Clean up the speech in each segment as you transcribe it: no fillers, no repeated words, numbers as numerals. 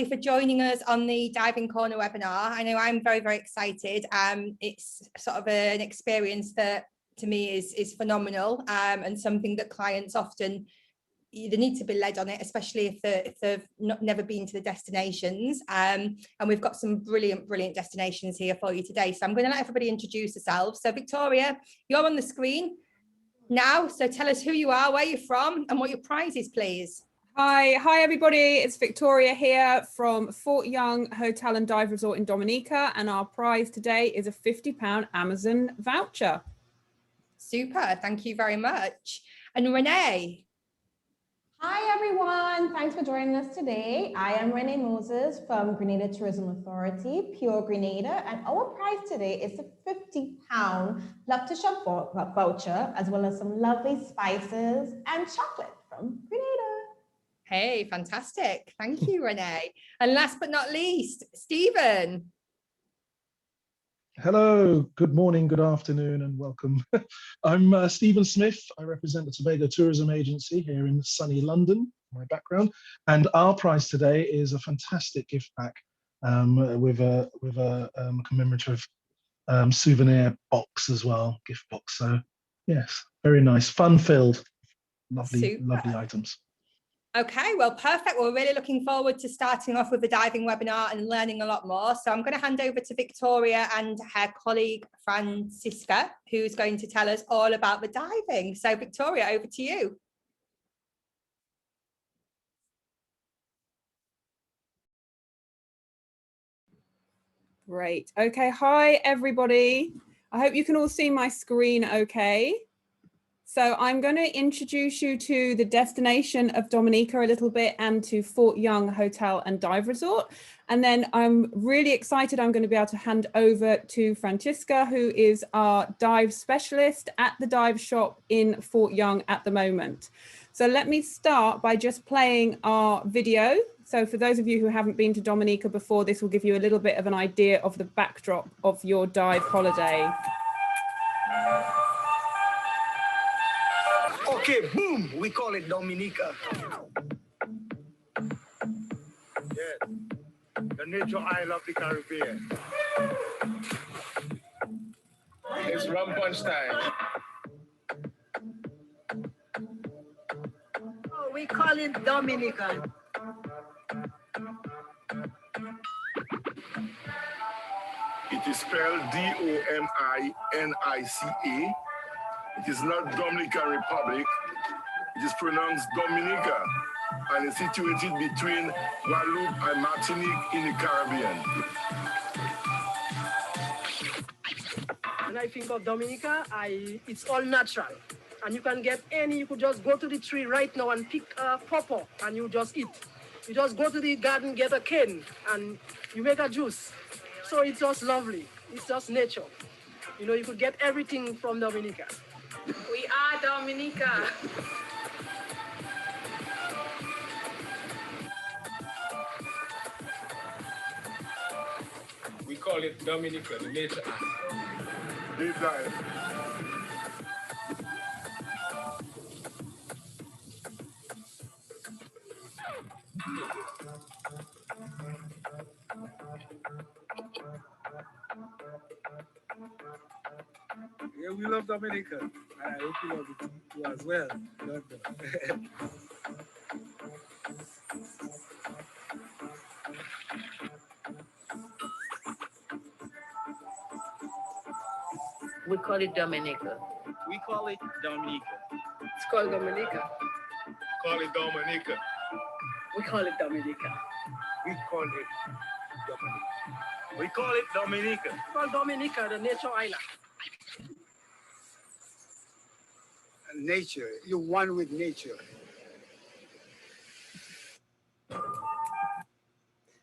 everybody for joining us on the Diving Corner webinar. I know I'm very, very excited. It's sort of an experience that to me is phenomenal, and something that clients often they need to be led on it, especially if they've never been to the destinations. And we've got some brilliant destinations here for you today. So I'm going to let everybody introduce themselves. So Victoria, you're on the screen now. So tell us who you are, where you're from, and what your prize is, please. Hi everybody, it's Victoria here from Fort Young Hotel and Dive Resort in Dominica, and our prize today is a £50 Amazon voucher. Super, thank you very much. And Renee. Hi everyone, thanks for joining us today. I am Renee Moses from Grenada Tourism Authority, Pure Grenada, and our prize today is a £50 Love to Shop voucher, as well as some lovely spices and chocolate from Grenada. Hey, fantastic. Thank you, Renee. And last but not least, Stephen. Hello, good morning, good afternoon, and welcome. I'm Stephen Smith. I represent the Tobago Tourism Agency here in sunny London, my background. And our prize today is a fantastic gift pack with a commemorative souvenir box as well, gift box. So yes, very nice, fun-filled, lovely items. Okay, well, perfect. We're really looking forward to starting off with the diving webinar and learning a lot more. So I'm going to hand over to Victoria and her colleague, Francisca, who's going to tell us all about the diving. So Victoria, over to you. Great. Okay, hi everybody. I hope you can all see my screen okay. So I'm going to introduce you to the destination of Dominica a little bit and to Fort Young Hotel and Dive Resort. And then I'm really excited. I'm going to be able to hand over to Francisca, who is our dive specialist at the dive shop in Fort Young at the moment. So let me start by just playing our video. So for those of you who haven't been to Dominica before, this will give you a little bit of an idea of the backdrop of your dive holiday. Okay, boom, we call it Dominica. Yes, the nature isle of the Caribbean. It's rum punch time. Oh, we call it Dominica. It is spelled D-O-M-I-N-I-C-A. It is not Dominican Republic. It is pronounced Dominica and is situated between Guadeloupe and Martinique in the Caribbean. When I think of Dominica, it's all natural. And you can get you could just go to the tree right now and pick a pawpaw and you just eat. You just go to the garden, get a cane, and you make a juice. So it's just lovely. It's just nature. You know, you could get everything from Dominica. We are Dominica. We call it Dominica, the nature isle. Deep dive. Yeah, we love Dominica. And I hope you love it too as well. Love them. We call it Dominica. We call it Dominica. It's called Dominica. Call it Dominica. We call it Dominica. We call it Dominica. We call it Dominica. It's called Dominica, the nature island. Nature, you're one with nature.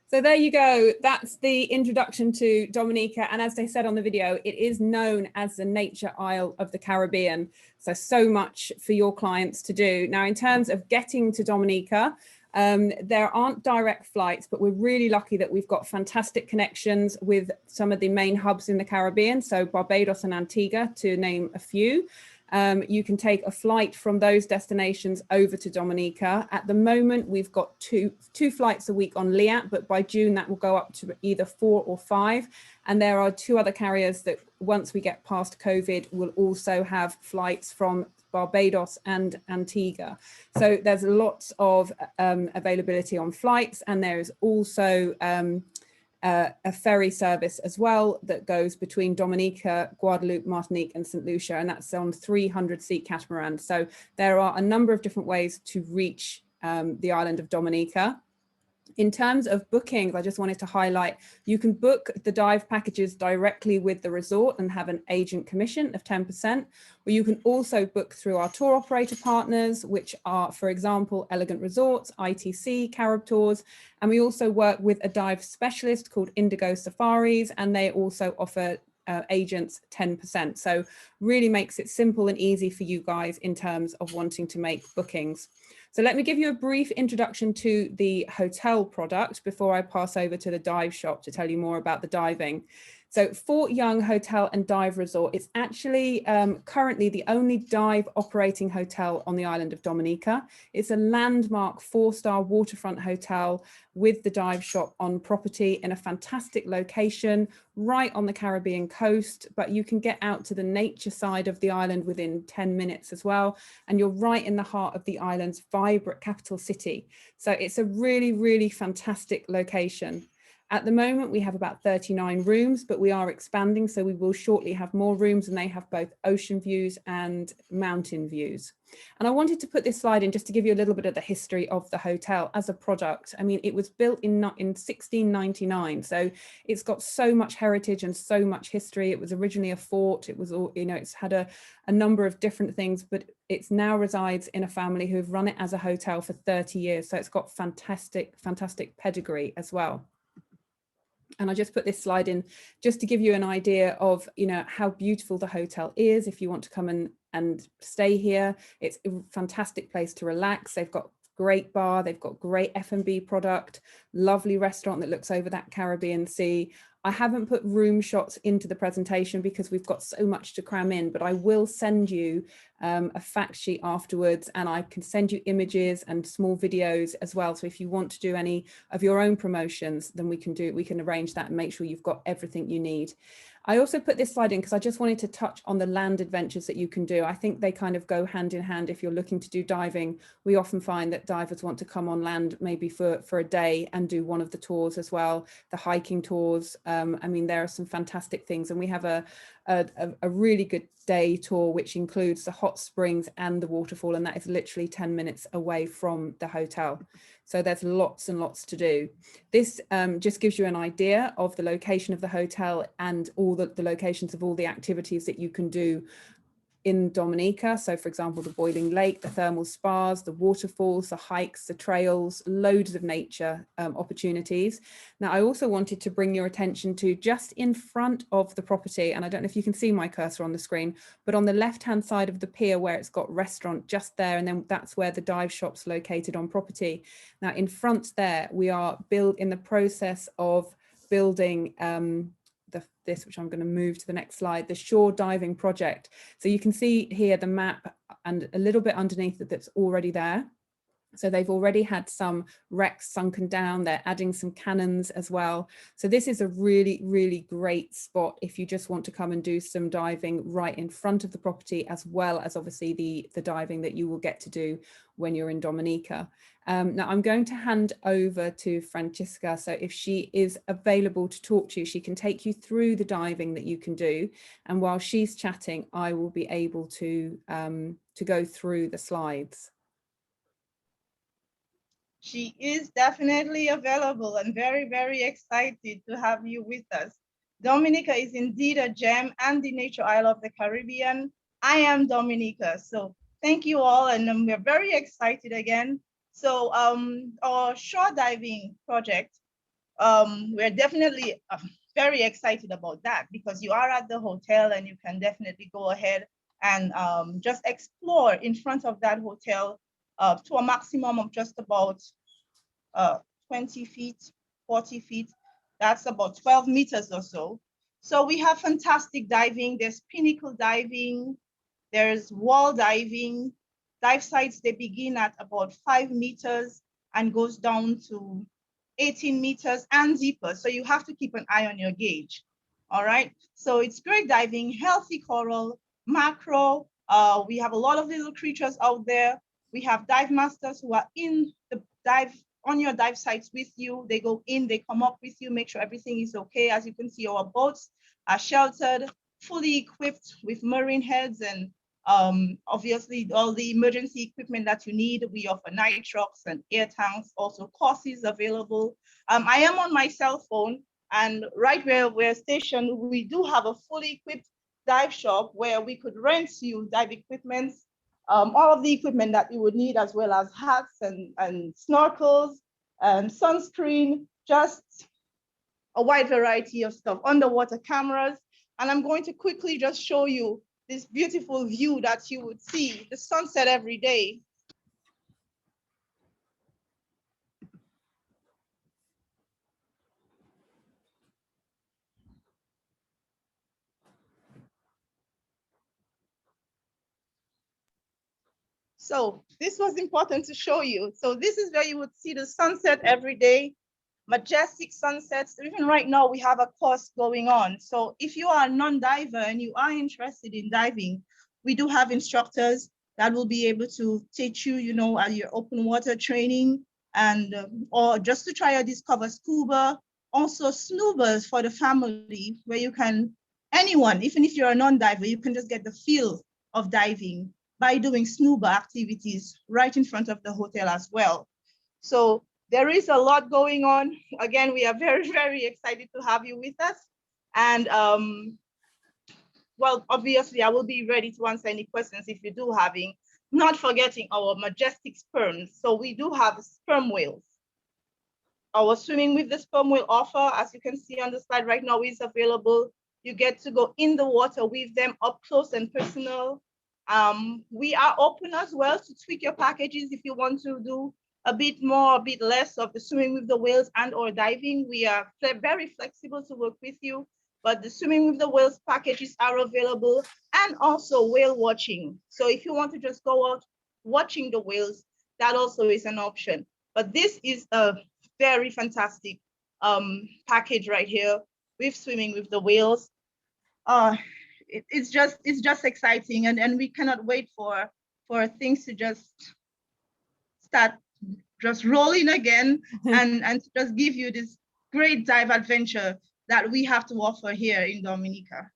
So there you go. That's the introduction to Dominica. And as they said on the video, it is known as the nature isle of the Caribbean. So much for your clients to do. Now, in terms of getting to Dominica, there aren't direct flights, but we're really lucky that we've got fantastic connections with some of the main hubs in the Caribbean. So Barbados and Antigua, to name a few. You can take a flight from those destinations over to Dominica. At the moment, we've got two flights a week on LIAT, but by June that will go up to either 4 or 5. And there are 2 other carriers that once we get past COVID will also have flights from Barbados and Antigua. So there's lots of availability on flights, and there is also a ferry service as well that goes between Dominica, Guadeloupe, Martinique and St. Lucia, and that's on 300-seat catamaran. So there are a number of different ways to reach the island of Dominica. In terms of bookings, I just wanted to highlight, you can book the dive packages directly with the resort and have an agent commission of 10%, or you can also book through our tour operator partners, which are, for example, Elegant Resorts, ITC, Carib Tours, and we also work with a dive specialist called Indigo Safaris, and they also offer agents 10%. So really makes it simple and easy for you guys in terms of wanting to make bookings. So let me give you a brief introduction to the hotel product before I pass over to the dive shop to tell you more about the diving. So Fort Young Hotel and Dive Resort is actually currently the only dive operating hotel on the island of Dominica. It's a landmark 4-star waterfront hotel with the dive shop on property in a fantastic location right on the Caribbean coast, but you can get out to the nature side of the island within 10 minutes as well. And you're right in the heart of the island's vibrant capital city. So it's a really, really fantastic location. At the moment, we have about 39 rooms, but we are expanding, so we will shortly have more rooms, and they have both ocean views and mountain views. And I wanted to put this slide in just to give you a little bit of the history of the hotel as a product. I mean, it was built in 1699, so it's got so much heritage and so much history. It was originally a fort. It was all, you know, it's had a number of different things, but it's now resides in a family who've run it as a hotel for 30 years. So it's got fantastic, fantastic pedigree as well. And I just put this slide in just to give you an idea of, you know, how beautiful the hotel is. If you want to come and stay here, it's a fantastic place to relax. They've got great bar, they've got great F&B product, lovely restaurant that looks over that Caribbean Sea. I haven't put room shots into the presentation because we've got so much to cram in, but I will send you a fact sheet afterwards, and I can send you images and small videos as well. So if you want to do any of your own promotions, then we can arrange that and make sure you've got everything you need. I also put this slide in because I just wanted to touch on the land adventures that you can do. I think they kind of go hand in hand. If you're looking to do diving, we often find that divers want to come on land maybe for a day and do one of the tours as well, the hiking tours. I mean, there are some fantastic things, and we have a really good day tour which includes the hot springs and the waterfall, and that is literally 10 minutes away from the hotel. So there's lots and lots to do. This just gives you an idea of the location of the hotel and all the locations of all the activities that you can do in Dominica. So for example, the boiling lake, the thermal spas, the waterfalls, the hikes, the trails, loads of nature opportunities. Now, I also wanted to bring your attention to just in front of the property, and I don't know if you can see my cursor on the screen, but on the left-hand side of the pier where it's got restaurant just there, and then that's where the dive shop's located on property. Now, in front there, we are in the process of building this, which I'm going to move to the next slide, the shore diving project. So you can see here the map and a little bit underneath it that's already there. So they've already had some wrecks sunken down. They're adding some cannons as well. So this is a really, really great spot if you just want to come and do some diving right in front of the property, as well as obviously the diving that you will get to do when you're in Dominica. Now I'm going to hand over to Francisca. So if she is available to talk to you, she can take you through the diving that you can do. And while she's chatting, I will be able to go through the slides. She is definitely available and very, very excited to have you with us. Dominica is indeed a gem and the nature isle of the Caribbean. I am Dominica, so thank you all, and we're very excited again. So our shore diving project, we're definitely very excited about that because you are at the hotel and you can definitely go ahead and just explore in front of that hotel to a maximum of just about 20 feet, 40 feet. That's about 12 meters or so. So we have fantastic diving. There's pinnacle diving. There's wall diving. Dive sites, they begin at about 5 meters and goes down to 18 meters and deeper. So you have to keep an eye on your gauge. All right. So it's great diving, healthy coral, macro. We have a lot of little creatures out there. We have dive masters who are in the dive on your dive sites with you. They go in, they come up with you, make sure everything is okay. As you can see, our boats are sheltered, fully equipped with marine heads and obviously all the emergency equipment that you need. We offer nitrox and air tanks, also courses available. I am on my cell phone, and right where we're stationed, we do have a fully equipped dive shop where we could rent you dive equipment, all of the equipment that you would need, as well as hats and snorkels and sunscreen, just a wide variety of stuff, underwater cameras. And I'm going to quickly just show you this beautiful view that you would see, the sunset every day. So this was important to show you. So this is where you would see the sunset every day, majestic sunsets. Even right now, we have a course going on. So if you are a non-diver and you are interested in diving, we do have instructors that will be able to teach you, you know, at your open water training, and or just to try to discover scuba, also snoobers for the family, where you can, anyone, even if you're a non-diver, you can just get the feel of diving by doing snuba activities right in front of the hotel as well. So there is a lot going on. Again, we are very, very excited to have you with us. And well, obviously, I will be ready to answer any questions if you do having, not forgetting our majestic sperms. So we do have sperm whales. Our swimming with the sperm whale offer, as you can see on the slide right now, is available. You get to go in the water with them up close and personal. We are open as well to tweak your packages if you want to do a bit more, a bit less of the swimming with the whales and or diving. We are very flexible to work with you, but the swimming with the whales packages are available, and also whale watching. So if you want to just go out watching the whales, that also is an option. But this is a very fantastic package right here with swimming with the whales. It's just exciting, and we cannot wait for things to just start just rolling again and just give you this great dive adventure that we have to offer here in Dominica.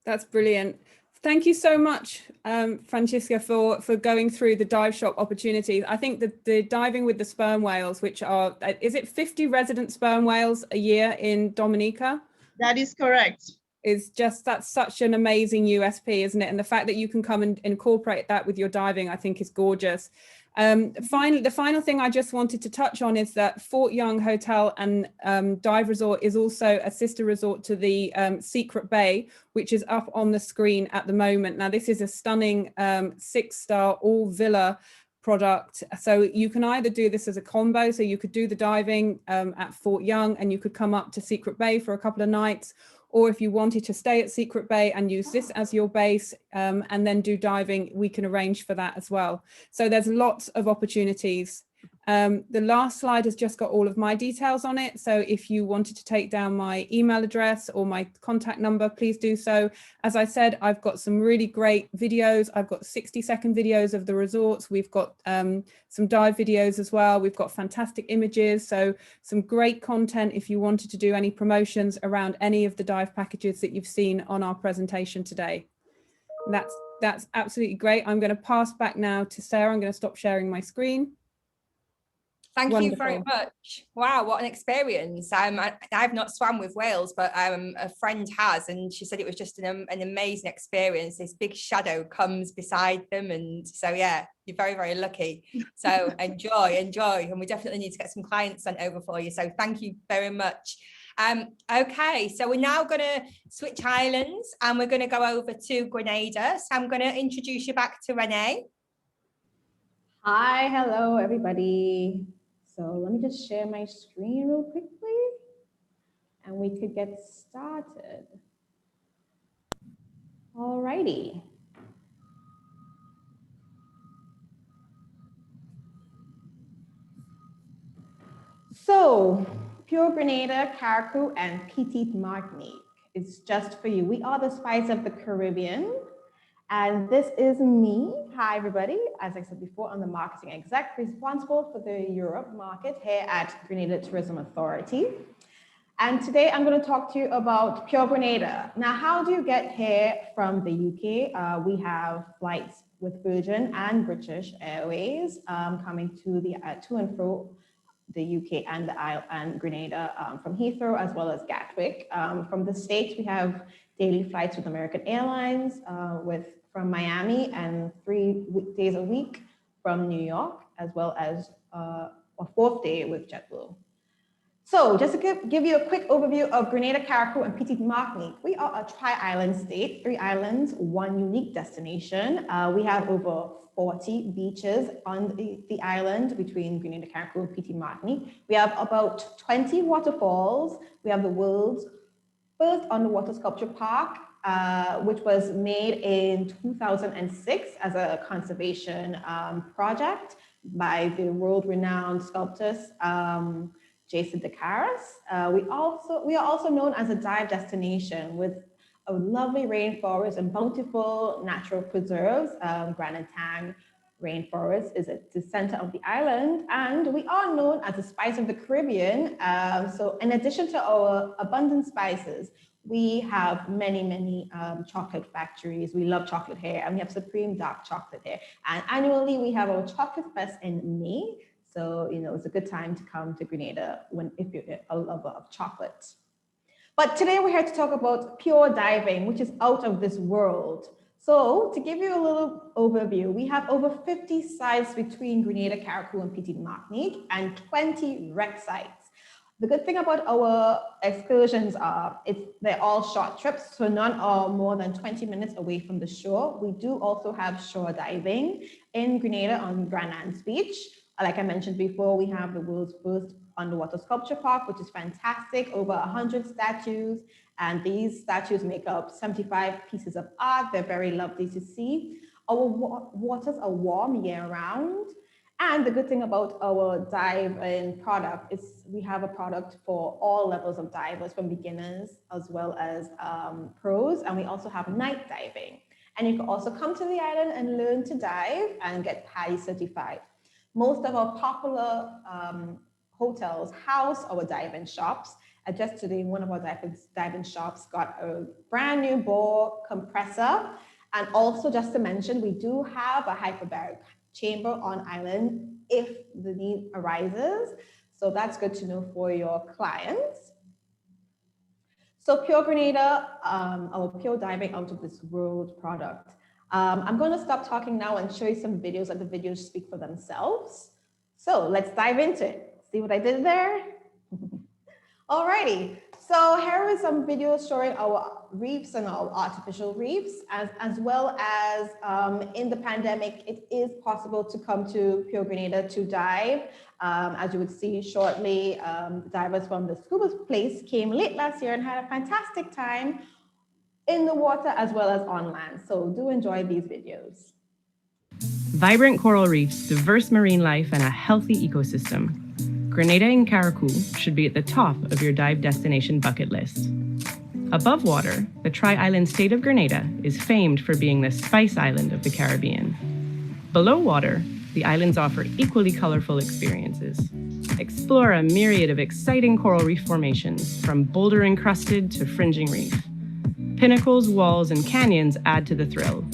That's brilliant. Thank you so much, Francisca, for going through the dive shop opportunities. I think that the diving with the sperm whales, which are, is it 50 resident sperm whales a year in Dominica? That is correct. That's such an amazing USP, isn't it? And the fact that you can come and incorporate that with your diving, I think is gorgeous. Finally, the final thing I just wanted to touch on is that Fort Young Hotel and Dive Resort is also a sister resort to the Secret Bay, which is up on the screen at the moment. Now, this is a stunning 6-star all villa product. So you can either do this as a combo, so you could do the diving at Fort Young and you could come up to Secret Bay for a couple of nights, or if you wanted to stay at Secret Bay and use this as your base and then do diving, we can arrange for that as well. So there's lots of opportunities. The last slide has just got all of my details on it. So if you wanted to take down my email address or my contact number, please do so. As I said, I've got some really great videos. I've got 60-second videos of the resorts. We've got some dive videos as well. We've got fantastic images. So some great content if you wanted to do any promotions around any of the dive packages that you've seen on our presentation today. That's absolutely great. I'm going to pass back now to Sarah. I'm going to stop sharing my screen. Thank Wonderful. you very much. Wow, what an experience. I've not swam with whales, but a friend has, and she said it was just an amazing experience. This big shadow comes beside them, and so yeah, you're very, very lucky. So enjoy, and we definitely need to get some clients sent over for you. So thank you very much. Okay, so we're now going to switch islands and we're going to go over to Grenada. So I'm going to introduce you back to Renee. Hi, hello everybody. So let me just share my screen real quickly and we could get started. Alrighty. So, Pure Grenada, Caracou, and Petite Martinique is just for you. We are the spice of the Caribbean. And this is me. Hi, everybody. As I said before, I'm the marketing exec responsible for the Europe market here at Grenada Tourism Authority. And today I'm going to talk to you about Pure Grenada. Now, how do you get here from the UK? We have flights with Virgin and British Airways coming to and fro the UK and the Isle and Grenada from Heathrow as well as Gatwick. From the States, we have daily flights with American Airlines from Miami and 3 days a week from New York, as well as a 4th day with JetBlue. So just to give you a quick overview of Grenada, Caracou, and Petite Martinique, we are a tri-island state, 3 islands, 1 unique destination. We have over 40 beaches on the island between Grenada, Caracou, and Petite Martinique. We have about 20 waterfalls. We have the world's first underwater sculpture park, which was made in 2006 as a conservation project by the world-renowned sculptors, Jason DeCaris. We are also known as a dive destination with a lovely rainforest and bountiful natural preserves. Granite Tang Rainforest is at the center of the island, and we are known as the spice of the Caribbean. So in addition to our abundant spices, we have many chocolate factories. We love chocolate here, and we have supreme dark chocolate here. And annually, we have our chocolate fest in May. So, it's a good time to come to Grenada if you're a lover of chocolate. But today we're here to talk about pure diving, which is out of this world. So to give you a little overview, we have over 50 sites between Grenada, Caracou, and Petite Martinique, and 20 rec sites. The good thing about our excursions are they're all short trips, so none are more than 20 minutes away from the shore. We do also have shore diving in Grenada on Grand Anse Beach. Like I mentioned before, we have the world's first underwater sculpture park, which is fantastic, over 100 statues. And these statues make up 75 pieces of art. They're very lovely to see. Our waters are warm year round. And the good thing about our dive-in product is we have a product for all levels of divers, from beginners as well as pros. And we also have night diving. And you can also come to the island and learn to dive and get PADI certified. Most of our popular hotels house our dive-in shops. And just today, one of our dive-in shops got a brand new bore compressor. And also, just to mention, we do have a hyperbaric chamber on island if the need arises. So that's good to know for your clients. So Pure Grenada, our pure diving out of this world product. I'm going to stop talking now and show you some videos, and the videos speak for themselves. So let's dive into it. See what I did there? Alrighty. So here are some videos showing our reefs and our artificial reefs, as well as in the pandemic, it is possible to come to Pure Grenada to dive. As you would see shortly, divers from the scuba place came late last year and had a fantastic time in the water as well as on land. So do enjoy these videos. Vibrant coral reefs, diverse marine life, and a healthy ecosystem. Grenada and Caracou should be at the top of your dive destination bucket list. Above water, the tri-island state of Grenada is famed for being the spice island of the Caribbean. Below water, the islands offer equally colorful experiences. Explore a myriad of exciting coral reef formations, from boulder-encrusted to fringing reef. Pinnacles, walls, and canyons add to the thrill.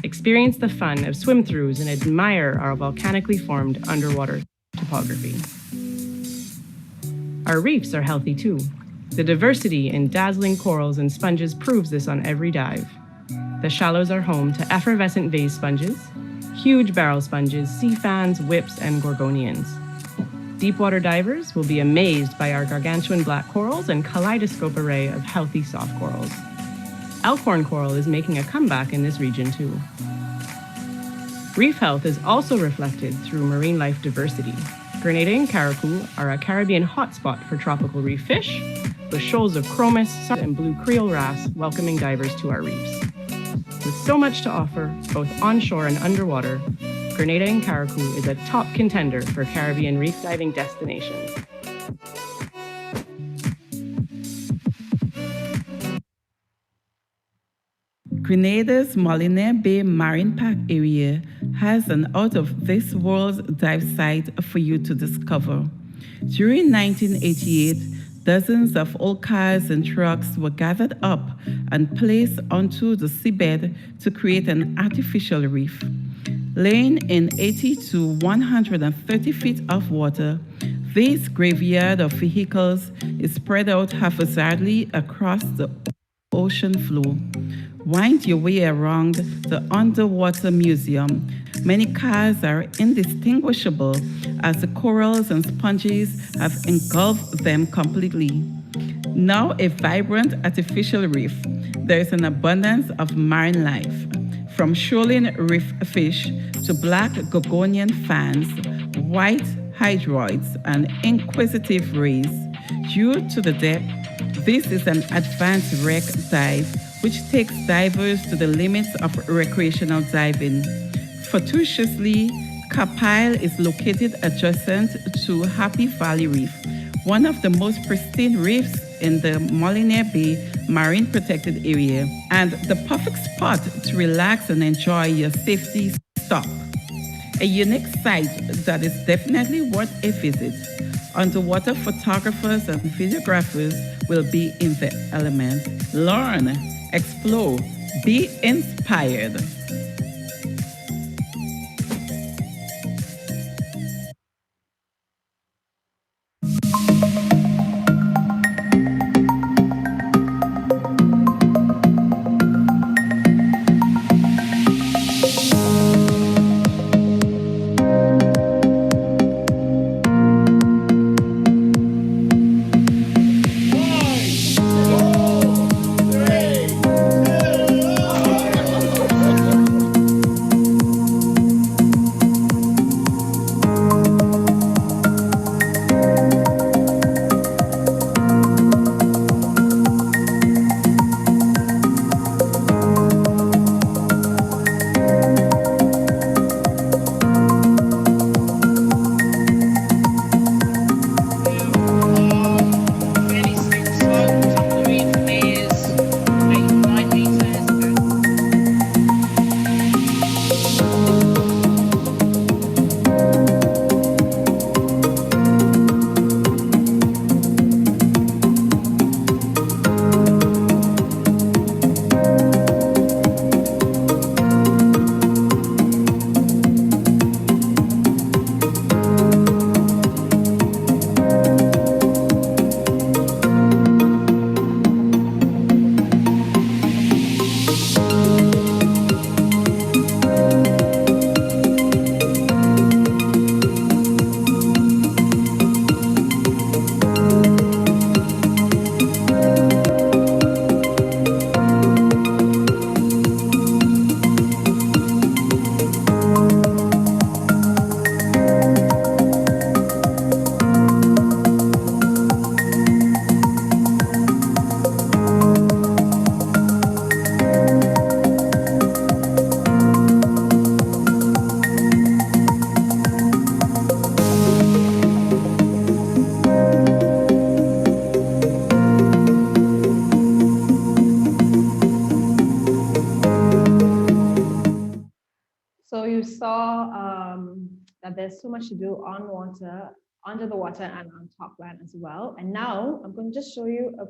Experience the fun of swim-throughs and admire our volcanically formed underwater topography. Our reefs are healthy too. The diversity in dazzling corals and sponges proves this on every dive. The shallows are home to effervescent vase sponges, huge barrel sponges, sea fans, whips, and gorgonians. Deepwater divers will be amazed by our gargantuan black corals and kaleidoscope array of healthy soft corals. Elkhorn coral is making a comeback in this region too. Reef health is also reflected through marine life diversity. Grenada and Caracou are a Caribbean hotspot for tropical reef fish, with shoals of chromis and blue creole wrasse welcoming divers to our reefs. With so much to offer, both onshore and underwater, Grenada and Caracou is a top contender for Caribbean reef diving destinations. Grenada's Molinaire Bay Marine Park area has an out-of-this-world dive site for you to discover. During 1988, dozens of old cars and trucks were gathered up and placed onto the seabed to create an artificial reef. Laying in 80 to 130 feet of water, this graveyard of vehicles is spread out haphazardly across the ocean floor. Wind your way around the underwater museum. Many cars are indistinguishable as the corals and sponges have engulfed them completely. Now a vibrant artificial reef, there is an abundance of marine life. From shoaling reef fish to black gorgonian fans, white hydroids, and inquisitive rays. Due to the depth, this is an advanced wreck dive which takes divers to the limits of recreational diving. Fortuitously, Capile is located adjacent to Happy Valley Reef, one of the most pristine reefs in the Molinaire Bay Marine Protected Area, and the perfect spot to relax and enjoy your safety stop. A unique site that is definitely worth a visit. Underwater photographers and videographers will be in the element. Learn, explore, be inspired. That there's so much to do on water, under the water, and on top land as well. And now I'm going to just show you a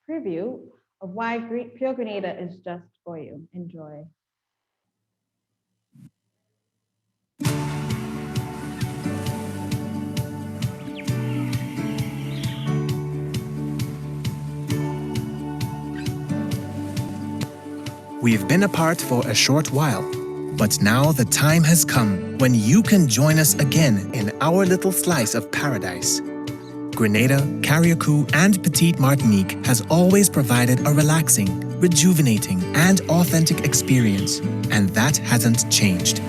preview of why Pure Grenada is just for you. Enjoy. We've been apart for a short while, but now the time has come when you can join us again in our little slice of paradise. Grenada, Carriacou, and Petite Martinique has always provided a relaxing, rejuvenating, and authentic experience, and that hasn't changed.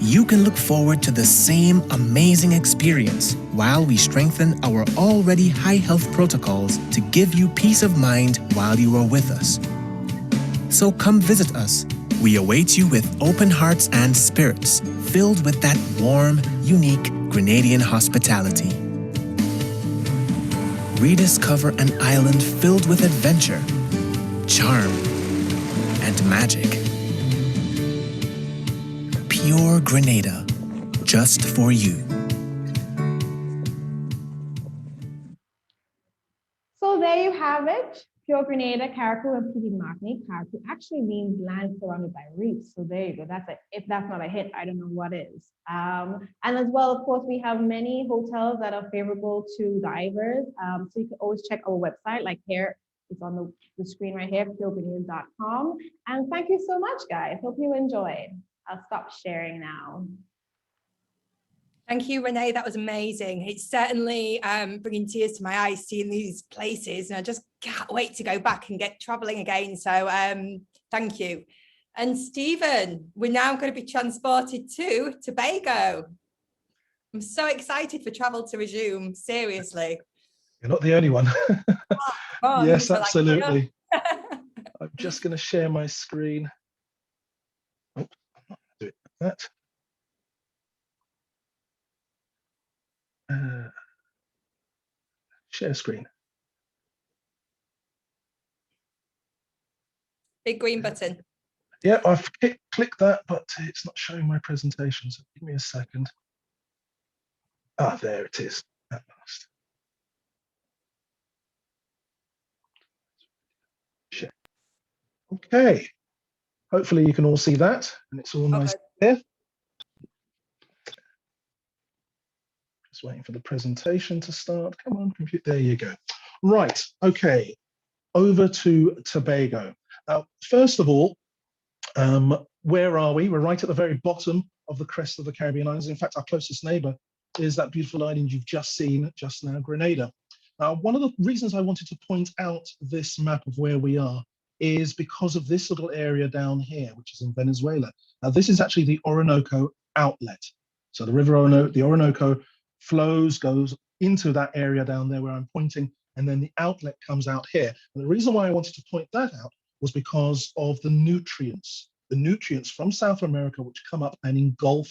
You can look forward to the same amazing experience while we strengthen our already high health protocols to give you peace of mind while you are with us. So come visit us. We await you with open hearts and spirits, filled with that warm, unique Grenadian hospitality. Rediscover an island filled with adventure, charm, and magic. Pure Grenada, just for you. So there you have it. Pure Grenada, Carriacou, and Petit Martinique. Carriacou actually means land surrounded by reefs. So there you go. If that's not a hit, I don't know what is. And as well, of course, we have many hotels that are favorable to divers. So you can always check our website, like here, it's on the screen right here, puregrenada.com. And thank you so much, guys. Hope you enjoyed. I'll stop sharing now. Thank you, Renee. That was amazing. It's certainly bringing tears to my eyes seeing these places, and I just can't wait to go back and get traveling again. So thank you. And Stephen, we're now going to be transported to Tobago. I'm so excited for travel to resume. Seriously. You're not the only one. Oh, yes, so absolutely. I'm just going to share my screen. Oh, I'm not going to do it like that. Share screen. Big green button. Yeah, I've clicked that, but it's not showing my presentation. So give me a second. Ah, there it is at last. Share. Okay. Hopefully you can all see that, and it's all nice there. Just waiting for the presentation to start. Come on, computer. There you go. Right. Okay. Over to Tobago. Now, first of all, where are we? We're right at the very bottom of the crest of the Caribbean islands. In fact, our closest neighbor is that beautiful island you've just seen just now, Grenada. Now, one of the reasons I wanted to point out this map of where we are is because of this little area down here, which is in Venezuela. Now, this is actually the Orinoco outlet. So the river Orinoco, the Orinoco flows, goes into that area down there where I'm pointing, and then the outlet comes out here. And the reason why I wanted to point that out was because of the nutrients from South America which come up and engulf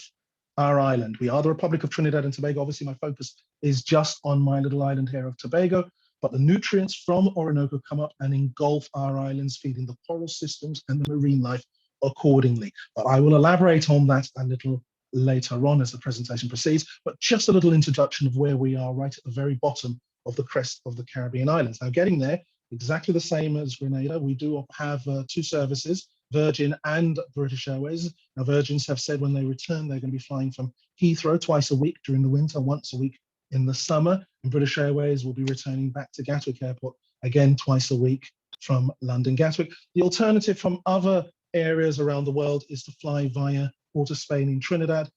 our island. We are the Republic of Trinidad and Tobago. Obviously, my focus is just on my little island here of Tobago, but the nutrients from Orinoco come up and engulf our islands, feeding the coral systems and the marine life accordingly. But I will elaborate on that a little later on as the presentation proceeds, but just a little introduction of where we are right at the very bottom of the crest of the Caribbean islands. Now, getting there, exactly the same as Grenada, we do have two services, Virgin and British Airways. Now, Virgins have said when they return, they're going to be flying from Heathrow twice a week during the winter, once a week in the summer. And British Airways will be returning back to Gatwick Airport, again, twice a week from London Gatwick. The alternative from other areas around the world is to fly via Port of Spain in Trinidad,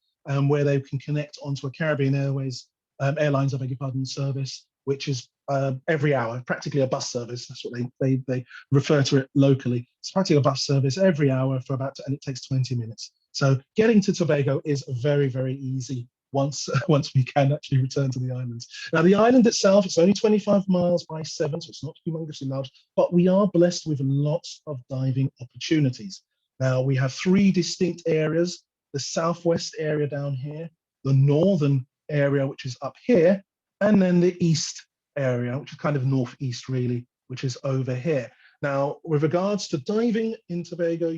where they can connect onto a Caribbean Airways, Airlines, I beg your pardon, service, which is every hour, practically a bus service. That's what they refer to it locally. It's practically a bus service every hour for and it takes 20 minutes. So getting to Tobago is very, very easy once we can actually return to the islands. Now, the island itself, it's only 25 miles by 7, so it's not humongously large, but we are blessed with lots of diving opportunities. Now, we have 3 distinct areas: the southwest area down here, the northern area, which is up here, and then the east area, which is kind of northeast really, which is over here. Now, with regards to diving in Tobago,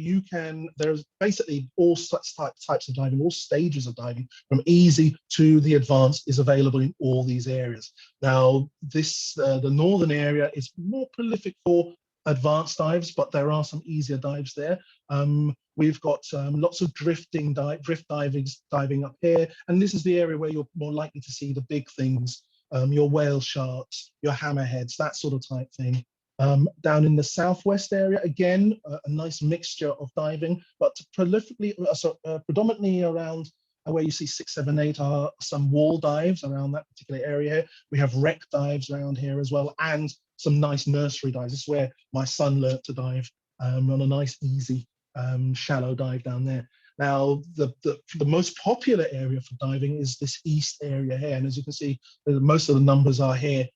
there's basically all such types of diving, all stages of diving, from easy to the advanced, is available in all these areas. Now, the northern area is more prolific for advanced dives, but there are some easier dives there. We've got lots of drift diving up here, and this is the area where you're more likely to see the big things, your whale sharks, your hammerheads, that sort of type thing. Down in the southwest area, again, a nice mixture of diving, but predominantly around where you see 6, 7, 8 are some wall dives around that particular area here. We have wreck dives around here as well, and some nice nursery dives. This is where my son learnt to dive on a nice, easy, shallow dive down there. Now, the most popular area for diving is this east area here. And as you can see, most of the numbers are here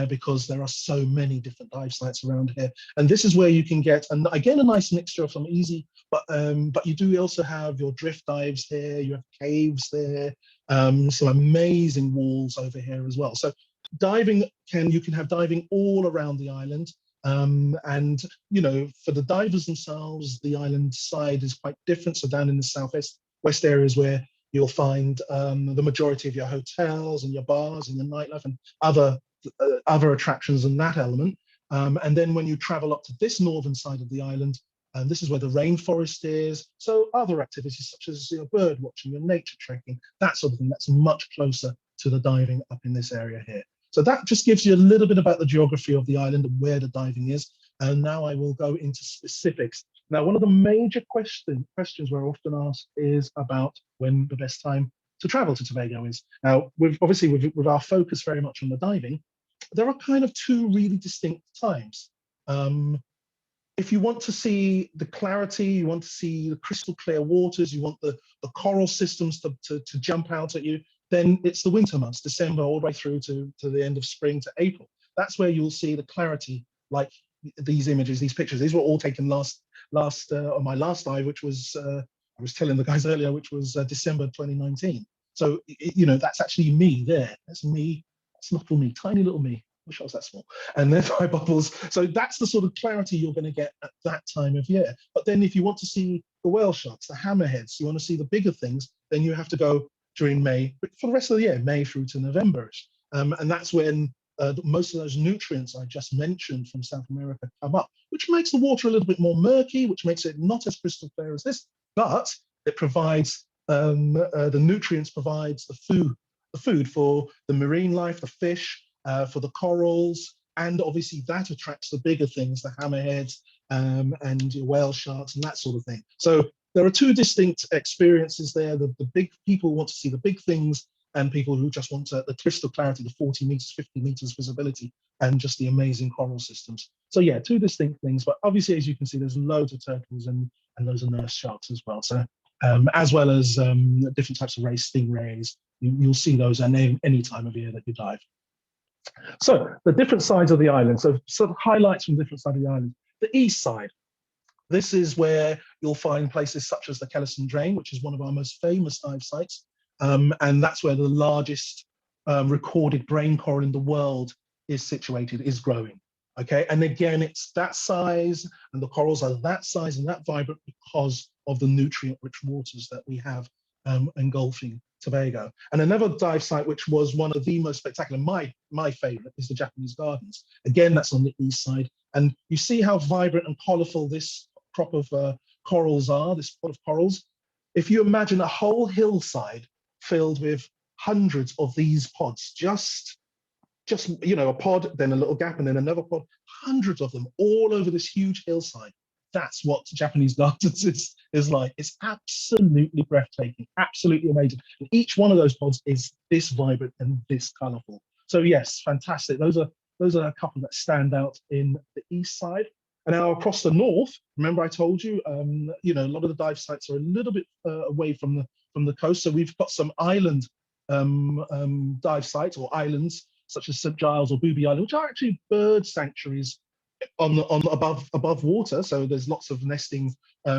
because there are so many different dive sites around here. And this is where you can get, again, a nice mixture of some easy, but you do also have your drift dives here, you have caves there, some amazing walls over here as well. So diving, you can have diving all around the island. And, you know, for the divers themselves, the island side is quite different. So down in the west areas where you'll find the majority of your hotels and your bars and your nightlife and other attractions in that element. And then when you travel up to this northern side of the island, and this is where the rainforest is. So other activities such as bird watching and nature trekking, that sort of thing, that's much closer to the diving up in this area here. So that just gives you a little bit about the geography of the island and where the diving is. And now I will go into specifics. Now, one of the major questions we're often asked is about when the best time to travel to Tobago is. Now, with our focus very much on the diving, there are kind of two really distinct times. If you want to see the clarity, you want to see the crystal clear waters, you want the coral systems to jump out at you, then it's the winter months, December all the way through to the end of spring to April. That's where you'll see the clarity, like these images, these pictures. These were all taken on my last dive, which was, I was telling the guys earlier, which was December 2019. So, you know, that's actually me there. That's me. That's little me, tiny little me. Wish I was that small. And there's my bubbles. So that's the sort of clarity you're going to get at that time of year. But then if you want to see the whale sharks, the hammerheads, you want to see the bigger things, then you have to go during May, but for the rest of the year, May through to November-ish. And that's when most of those nutrients I just mentioned from South America come up, which makes the water a little bit more murky, which makes it not as crystal clear as this, but it provides, the nutrients provides the food for the marine life, the fish, for the corals, and obviously that attracts the bigger things, the hammerheads and your whale sharks and that sort of thing. So there are two distinct experiences there. The big people want to see the big things, and people who just want the crystal clarity, the 40 meters, 50 meters visibility, and just the amazing coral systems. So yeah, two distinct things, but obviously, as you can see, there's loads of turtles and loads of nurse sharks as well. So as well as different types of rays, stingrays, you'll see those at any time of year that you dive. So the different sides of the island, so sort of highlights from different sides of the island. The east side, this is where you'll find places such as the Kellison Drain, which is one of our most famous dive sites. And that's where the largest recorded brain coral in the world is situated, is growing. Okay, and again, it's that size, and the corals are that size and that vibrant because of the nutrient-rich waters that we have engulfing Tobago. And another dive site, which was one of the most spectacular, my favorite, is the Japanese Gardens. Again, that's on the east side. And you see how vibrant and colorful this crop of corals are, this pot of corals. If you imagine a whole hillside filled with hundreds of these pods, just you know, a pod, then a little gap, and then another pod, hundreds of them all over this huge hillside. That's what Japanese Gardens is like. It's absolutely breathtaking, absolutely amazing. And each one of those pods is this vibrant and this colorful. So yes, fantastic. Those are a couple that stand out in the east side. And now across the north, remember I told you, you know, a lot of the dive sites are a little bit away from the coast. So we've got some island dive sites or islands such as St. Giles or Booby Island, which are actually bird sanctuaries on above water. So there's lots of nesting,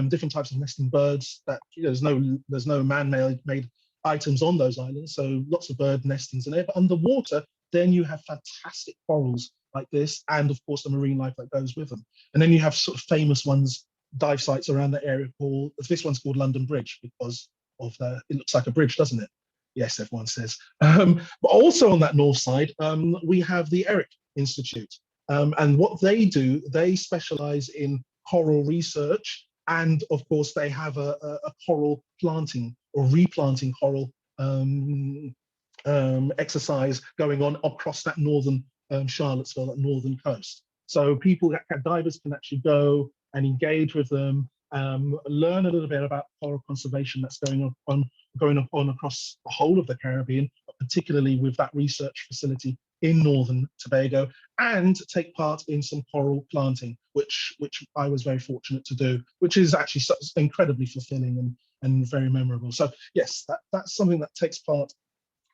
different types of nesting birds that, you know, there's no man-made items on those islands. So lots of bird nestings in there. But underwater, then you have fantastic corals like this, and of course the marine life that goes with them. And then you have sort of famous ones, dive sites around the area called, this one's called London Bridge because of it looks like a bridge, doesn't it? Yes, everyone says. But also on that north side, we have the Eric Institute. And what they do, they specialize in coral research. And of course, they have a coral planting or replanting coral exercise going on across that northern Charlottesville, that northern coast. So divers can actually go and engage with them, learn a little bit about coral conservation that's going on across the whole of the Caribbean, but particularly with that research facility in northern Tobago, and take part in some coral planting, which I was very fortunate to do, which is actually incredibly fulfilling and very memorable. So yes, that's something that takes part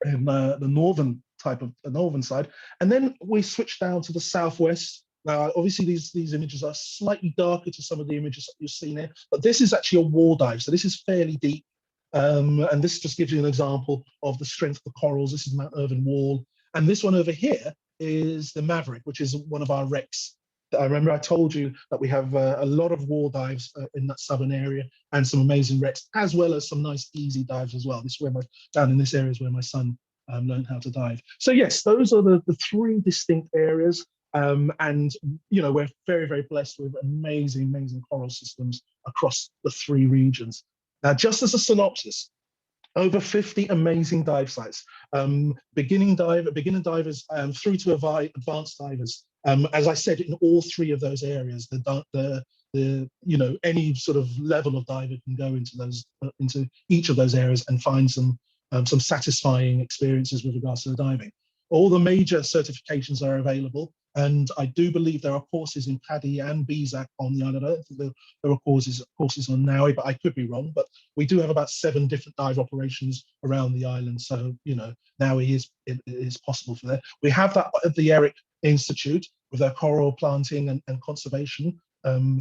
in the northern side. And then we switch down to the southwest. Now, obviously, these images are slightly darker to some of the images that you've seen here, but this is actually a wall dive, so this is fairly deep. And this just gives you an example of the strength of the corals. This is Mount Irvine Wall. And this one over here is the Maverick, which is one of our wrecks I remember I told you that we have a lot of wall dives in that southern area and some amazing wrecks, as well as some nice easy dives as well. This is where down in this area is where my son learned how to dive. So yes, those are the three distinct areas. And we're very, very blessed with amazing coral systems across the three regions. Now, just as a synopsis, over 50 amazing dive sites, beginner divers through to advanced divers. As I said, in all three of those areas, any sort of level of diver can go into each of those areas and find some satisfying experiences with regards to the diving. All the major certifications are available, and I do believe there are courses in PADI and BZAC on the island. I don't think there are courses on NAUI, but I could be wrong. But we do have about 7 different dive operations around the island, so NAUI is possible for that. We have that at the Eric Institute with their coral planting and conservation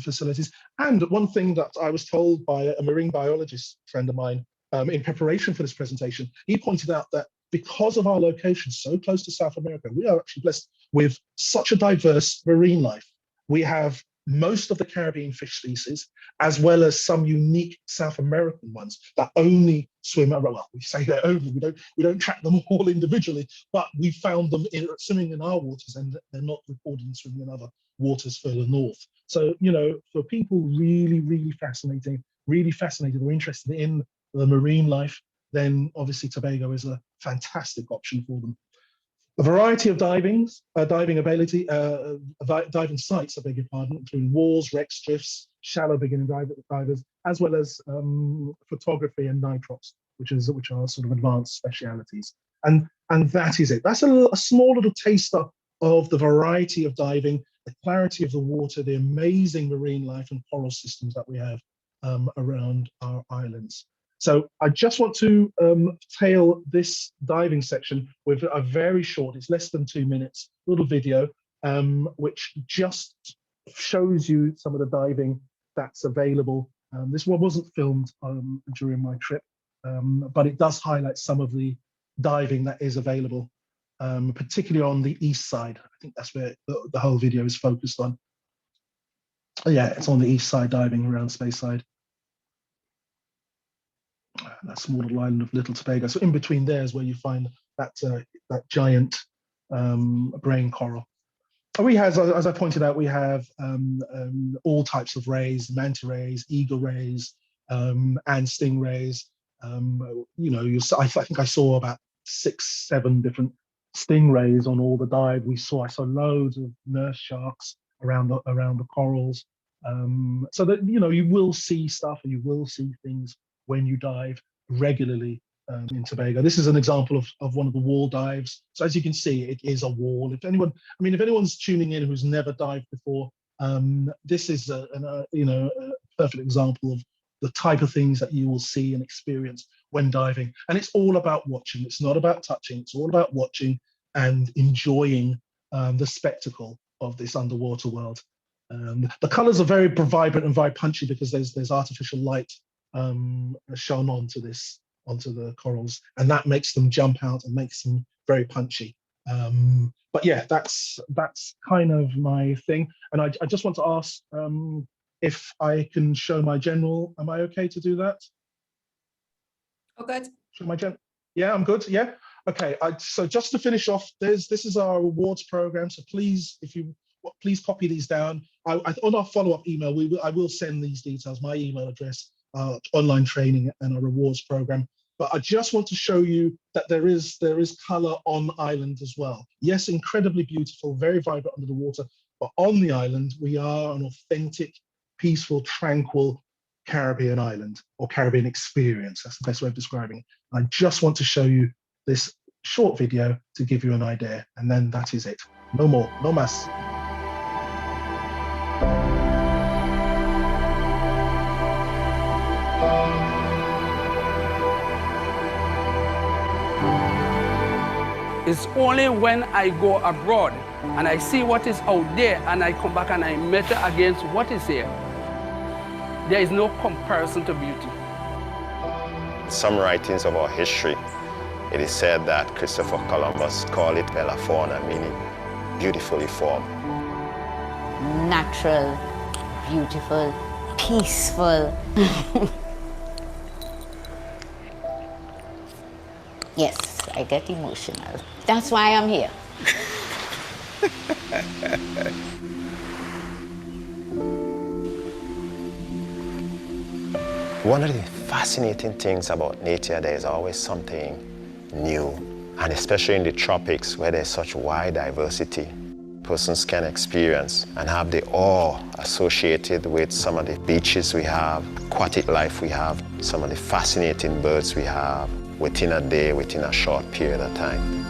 facilities. And one thing that I was told by a marine biologist friend of mine in preparation for this presentation, he pointed out that because of our location so close to South America, we are actually blessed with such a diverse marine life. We have most of the Caribbean fish species, as well as some unique South American ones that only swim around. Well, we say they're only, we don't track them all individually, but we found them swimming in our waters, and they're not reported swimming in other waters further north. So, for people really fascinated or interested in the marine life, then obviously Tobago is a fantastic option for them. A variety of diving sites, I beg your pardon, including walls, wrecks, drifts, shallow beginning divers, as well as photography and nitrox, which are sort of advanced specialities. And that is it. That's a small little taster of the variety of diving, the clarity of the water, the amazing marine life and coral systems that we have around our islands. So I just want to tail this diving section with a very short, it's less than 2 minutes, little video, which just shows you some of the diving that's available. This one wasn't filmed during my trip, but it does highlight some of the diving that is available, particularly on the east side. I think that's where the whole video is focused on. Yeah, it's on the east side, diving around Speyside. That small little island of Little Tobago. So in between there is where you find that giant brain coral. We have, as I pointed out, we have all types of rays, manta rays, eagle rays, and stingrays. I think I saw about 6-7 different stingrays on all the dive. I saw loads of nurse sharks around the corals. So that you will see stuff, and you will see things when you dive regularly in Tobago. This is an example of one of the wall dives. So as you can see, it is a wall. If anyone's tuning in who's never dived before, this is a perfect example of the type of things that you will see and experience when diving. And it's all about watching. It's not about touching. It's all about watching and enjoying the spectacle of this underwater world. The colors are very vibrant and very punchy because there's artificial light shone onto the corals, and that makes them jump out and makes them very punchy. But yeah, that's kind of my thing. And I just want to ask if I can show my general. Am I okay to do that? Oh, good. Show my general. Yeah, I'm good. Yeah. Okay. So just to finish off, this is our rewards program. So please, please copy these down. On our follow-up email, I will send these details, my email address, online training and a rewards program. But I just want to show you that there is color on island as well. Yes, incredibly beautiful, very vibrant under the water, but on the island, we are an authentic, peaceful, tranquil Caribbean island, or Caribbean experience. That's the best way of describing it. I just want to show you this short video to give you an idea, and then that is it. No more, no más. It's only when I go abroad and I see what is out there and I come back and I measure against what is here. There is no comparison to beauty. Some writings of our history, it is said that Christopher Columbus called it Bella Fauna, meaning beautifully formed. natural, beautiful, peaceful. Yes, I get emotional. That's why I'm here. One of the fascinating things about nature, there's always something new, and especially in the tropics where there's such wide diversity, persons can experience and have the awe associated with some of the beaches we have, aquatic life we have, some of the fascinating birds we have within a day, within a short period of time.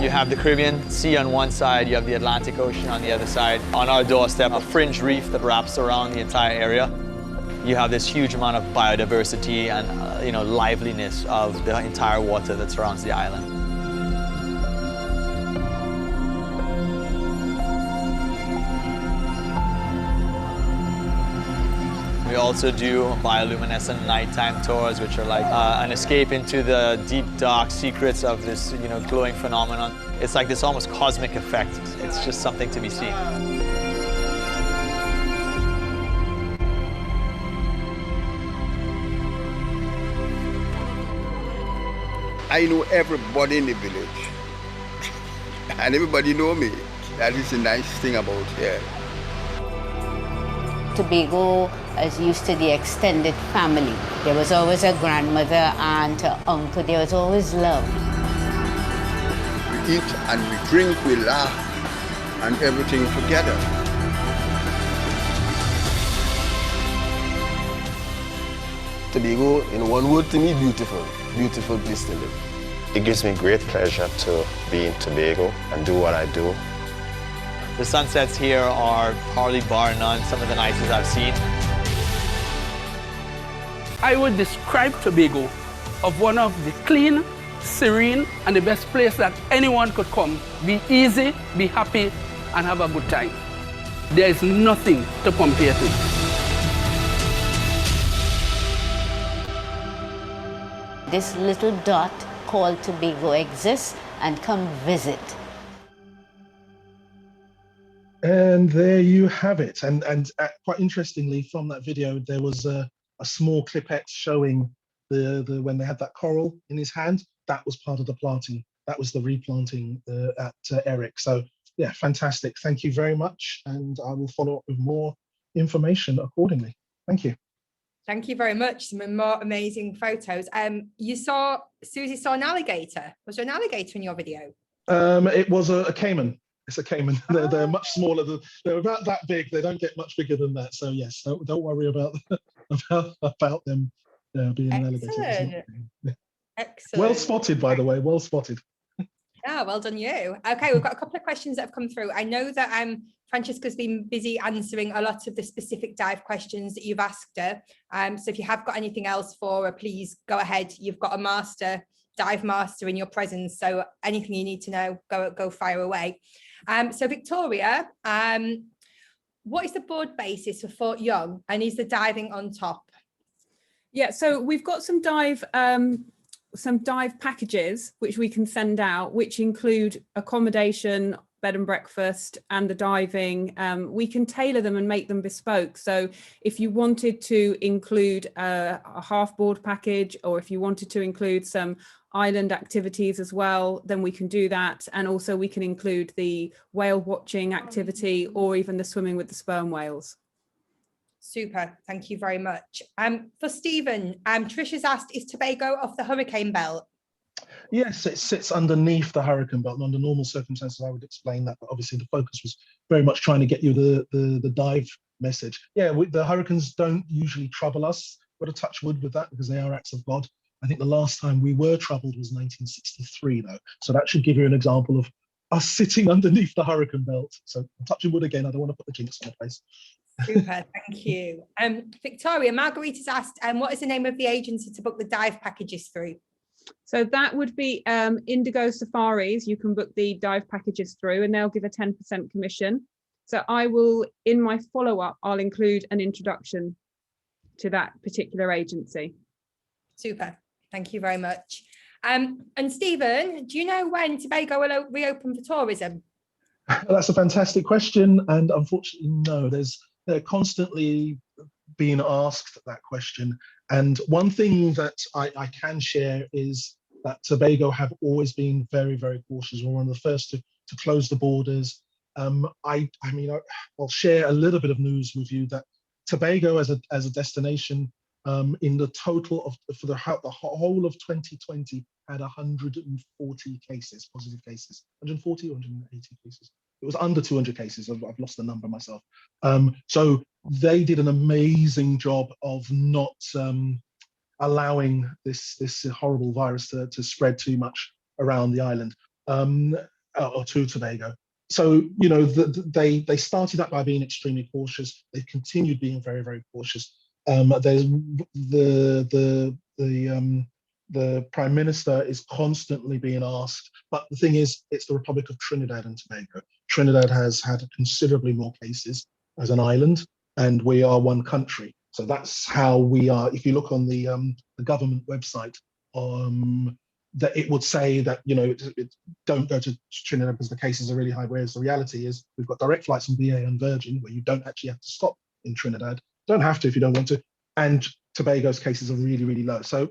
You have the Caribbean Sea on one side, you have the Atlantic Ocean on the other side. On our doorstep, a fringe reef that wraps around the entire area. You have this huge amount of biodiversity and liveliness of the entire water that surrounds the island. We also do bioluminescent nighttime tours, which are like an escape into the deep, dark secrets of this, glowing phenomenon. It's like this almost cosmic effect. It's just something to be seen. I know everybody in the village, and everybody know me. That is the nice thing about here. Tobago is used to the extended family. There was always a grandmother, aunt, uncle. There was always love. We eat and we drink, we laugh, and everything together. Tobago, in one word to me, beautiful. Beautiful place to live. It gives me great pleasure to be in Tobago and do what I do. The sunsets here are probably bar none some of the nicest I've seen. I would describe Tobago of one of the clean, serene, and the best place that anyone could come. Be easy, be happy, and have a good time. There is nothing to compare to. This little dot called Tobago exists, and come visit. And there you have it. And quite interestingly, from that video, there was a small clipette showing the when they had that coral in his hand. That was part of the planting. That was the replanting at Eric. So yeah, fantastic. Thank you very much. And I will follow up with more information accordingly. Thank you. Thank you very much. Some more amazing photos. Susie saw an alligator. Was there an alligator in your video? It was a caiman. It's a caiman. They're much smaller. They're about that big. They don't get much bigger than that. So yes, don't worry about them being an alligator. Excellent. Well spotted, by the way. Well spotted. Yeah, well done you. Okay, we've got a couple of questions that have come through. I know that Francesca's been busy answering a lot of the specific dive questions that you've asked her. So if you have got anything else for her, please go ahead. You've got a dive master in your presence. So anything you need to know, go fire away. So Victoria, what is the board basis for Fort Young, and is the diving on top? Yeah, so we've got some dive packages which we can send out, which include accommodation, bed and breakfast, and the diving. We can tailor them and make them bespoke. So if you wanted to include a half board package, or if you wanted to include some island activities as well, then we can do that. And also we can include the whale watching activity, or even the swimming with the sperm whales. Super, thank you very much. For Stephen, Trisha's asked, is Tobago off the hurricane belt? Yes, it sits underneath the hurricane belt. And under normal circumstances, I would explain that, but obviously the focus was very much trying to get you the dive message. Yeah, the hurricanes don't usually trouble us. Got to touch wood with that because they are acts of God. I think the last time we were troubled was 1963, though. So that should give you an example of us sitting underneath the hurricane belt. So I'm touching wood again. I don't want to put the jinx on the place. Super, thank you. Victoria, Margarita's asked, what is the name of the agency to book the dive packages through? So that would be Indigo Safaris. You can book the dive packages through, and they'll give a 10% commission. So I will, in my follow-up, I'll include an introduction to that particular agency. Super, thank you very much. And Stephen, do you know when Tobago will reopen for tourism? That's a fantastic question, and unfortunately, no. They're constantly being asked that question, and one thing that I can share is that Tobago have always been very, very cautious. We're one of the first to close the borders. I'll share a little bit of news with you that Tobago as a destination, in the total of for the whole of 2020 had 140 cases, positive cases, 140 or 180 cases. It was under 200 cases. I've lost the number myself. So they did an amazing job of not allowing this horrible virus to spread too much around the island, or to Tobago. So, you know, they started that by being extremely cautious. They've continued being very, very cautious. There's the Prime Minister is constantly being asked, but the thing is, it's the Republic of Trinidad and Tobago. Trinidad has had considerably more cases as an island, and we are one country. So that's how we are. If you look on the government website, that it would say that, you know, don't go to Trinidad because the cases are really high, whereas the reality is we've got direct flights from BA and Virgin where you don't actually have to stop in Trinidad. Don't have to if you don't want to. And Tobago's cases are really, really low. So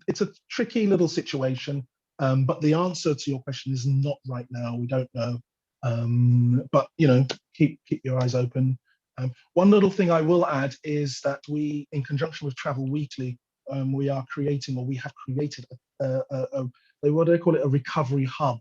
it's a tricky little situation, but the answer to your question is not right now. We don't know. But, you know, keep your eyes open. One little thing I will add is that we, in conjunction with Travel Weekly, we are creating, or we have created what do they call it, a recovery hub.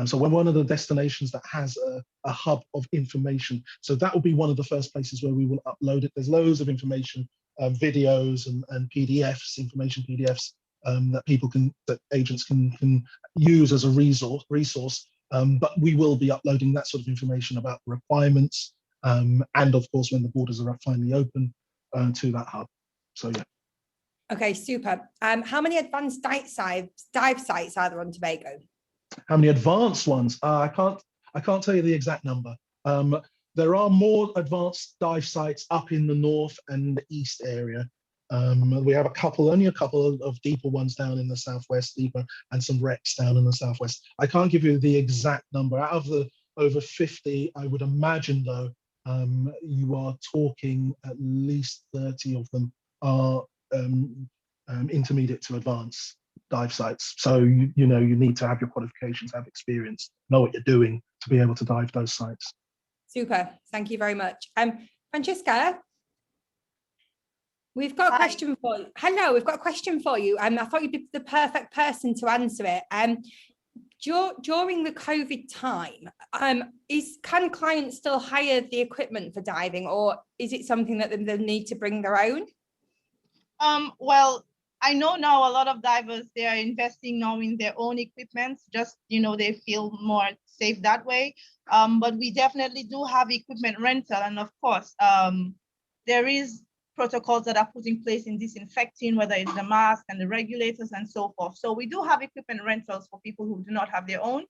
So we're one of the destinations that has a hub of information. So that will be one of the first places where we will upload it. There's loads of information, videos and PDFs, information PDFs that agents can use as a resource. But we will be uploading that sort of information about the requirements, and of course when the borders are finally open, to that hub. So yeah. Okay, super. How many advanced dive sites are there on Tobago? How many advanced ones? I can't tell you the exact number. There are more advanced dive sites up in the north and the east area. We have only a couple of deeper ones down in the southwest, deeper, and some wrecks down in the southwest. I can't give you the exact number. Out of the over 50, I would imagine though, you are talking at least 30 of them are intermediate to advanced dive sites. So you know, you need to have your qualifications, have experience, know what you're doing to be able to dive those sites. Super, thank you very much. Francesca, we've got a question for you. Hello, we've got a question for you. I thought you'd be the perfect person to answer it. During the COVID time, can clients still hire the equipment for diving, or is it something that they need to bring their own? Well, I know now a lot of divers, they are investing now in their own equipment, just, you know, they feel more safe that way. But we definitely do have equipment rental. And of course, there is protocols that are put in place in disinfecting, whether it's the mask and the regulators and so forth. So we do have equipment rentals for people who do not have their own.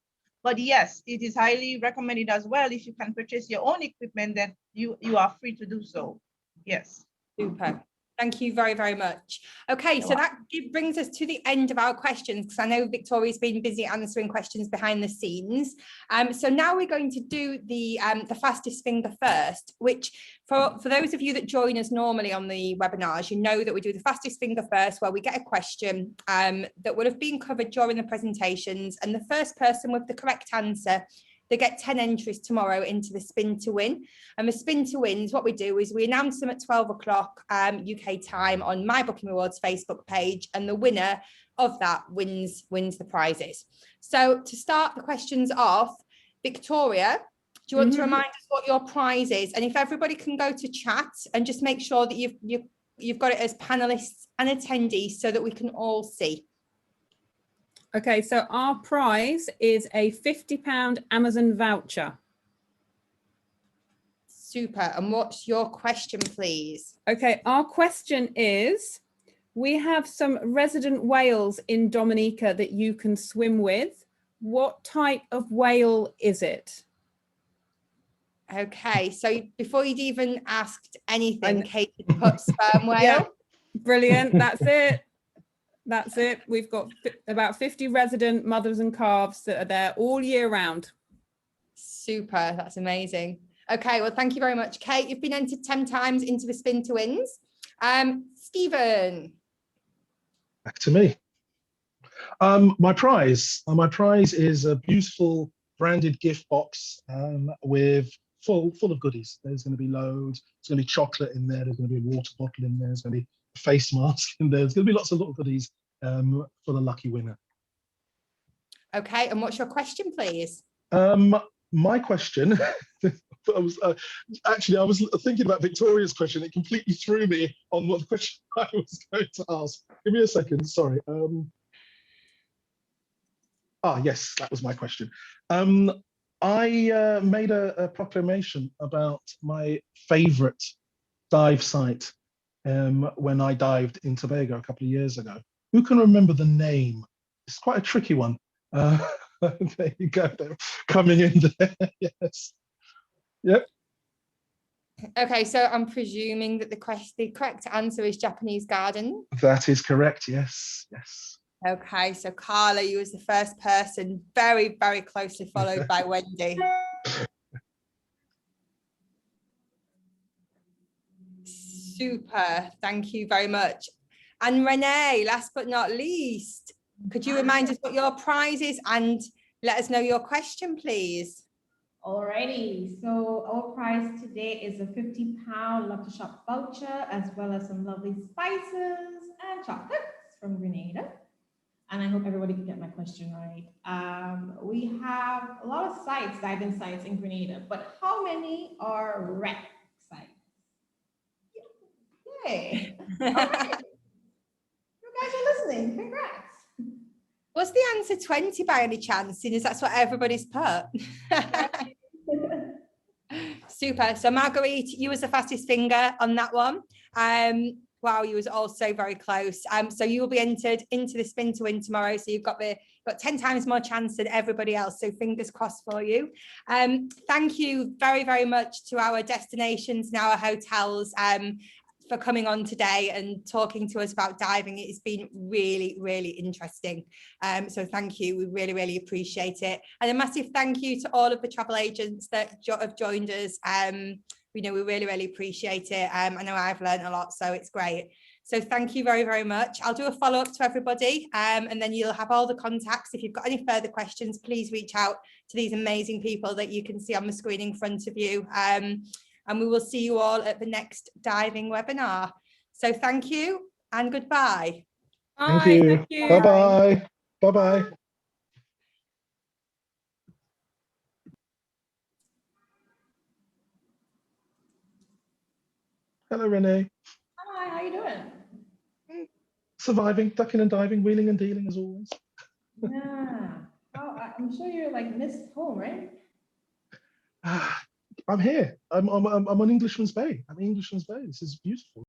But yes, it is highly recommended as well. If you can purchase your own equipment, then you are free to do so. Yes. Super. Thank you very, very much. Okay, so that brings us to the end of our questions, because I know Victoria's been busy answering questions behind the scenes. So now we're going to do the fastest finger first, which for those of you that join us normally on the webinars, you know that we do the fastest finger first, where we get a question that would have been covered during the presentations, and the first person with the correct answer, they get 10 entries tomorrow into the spin to win. And the spin to wins, what we do is we announce them at 12 o'clock UK time on My Booking Rewards Facebook page, and the winner of that wins the prizes. So to start the questions off, Victoria, do you want to remind us what your prize is? And if everybody can go to chat and just make sure that you've got it as panelists and attendees so that we can all see. Okay, so our prize is a £50 Amazon voucher. Super. And what's your question, please? Okay, our question is, we have some resident whales in Dominica that you can swim with. What type of whale is it? Okay, so before you'd even asked anything, Kate had put sperm whale. Yeah, brilliant, that's it. That's it. We've got about 50 resident mothers and calves that are there all year round. Super, that's amazing. Okay, well, thank you very much, Kate. You've been entered 10 times into the spin to wins. Stephen. Back to me. My prize is a beautiful branded gift box with full of goodies. There's going to be loads. There's going to be chocolate in there. There's going to be a water bottle in there. There's going to be a face mask in there. There's going to be lots of little goodies for the lucky winner. Okay, and what's your question, please? My question, I was thinking about Victoria's question. It completely threw me on what question I was going to ask. Give me a second, sorry. Yes, that was my question. I made a proclamation about my favorite dive site when I dived in Tobago a couple of years ago. Who can remember the name? It's quite a tricky one. There you go, they're coming in there. Yes. Yep. Okay, so I'm presuming that the correct answer is Japanese Garden. That is correct, yes, yes. Okay, so Carla, you was the first person, very, very closely followed by Wendy. Super, thank you very much. And Renee, last but not least, could you remind us what your prize is and let us know your question, please? Alrighty, so our prize today is a £50 Love to Shop voucher, as well as some lovely spices and chocolates from Grenada. And I hope everybody can get my question right. We have a lot of sites, diving sites in Grenada, but how many are wreck sites? Yay! All right. You guys are listening. Congrats. Was the answer 20 by any chance? Seeing as that's what everybody's put. Super. So Marguerite, you was the fastest finger on that one. Wow, you was also very close. So you will be entered into the spin to win tomorrow. So you've got 10 times more chance than everybody else. So fingers crossed for you. Thank you very, very much to our destinations and our hotels for coming on today and talking to us about diving. It's been really, really interesting. So thank you. We really, really appreciate it. And a massive thank you to all of the travel agents that have joined us. We really, really appreciate it. I know I've learned a lot, so it's great. So thank you very, very much. I'll do a follow-up to everybody, and then you'll have all the contacts. If you've got any further questions, please reach out to these amazing people that you can see on the screen in front of you. And we will see you all at the next diving webinar. So thank you and goodbye. Thank you. Thank you. Bye-bye. Bye-bye. Hello, Renee. Hi, how you doing? Surviving, ducking and diving, wheeling and dealing as always. Yeah. Oh, I'm sure you're like missed home, right? I'm here. I'm on Englishman's Bay. I'm in Englishman's Bay. This is beautiful.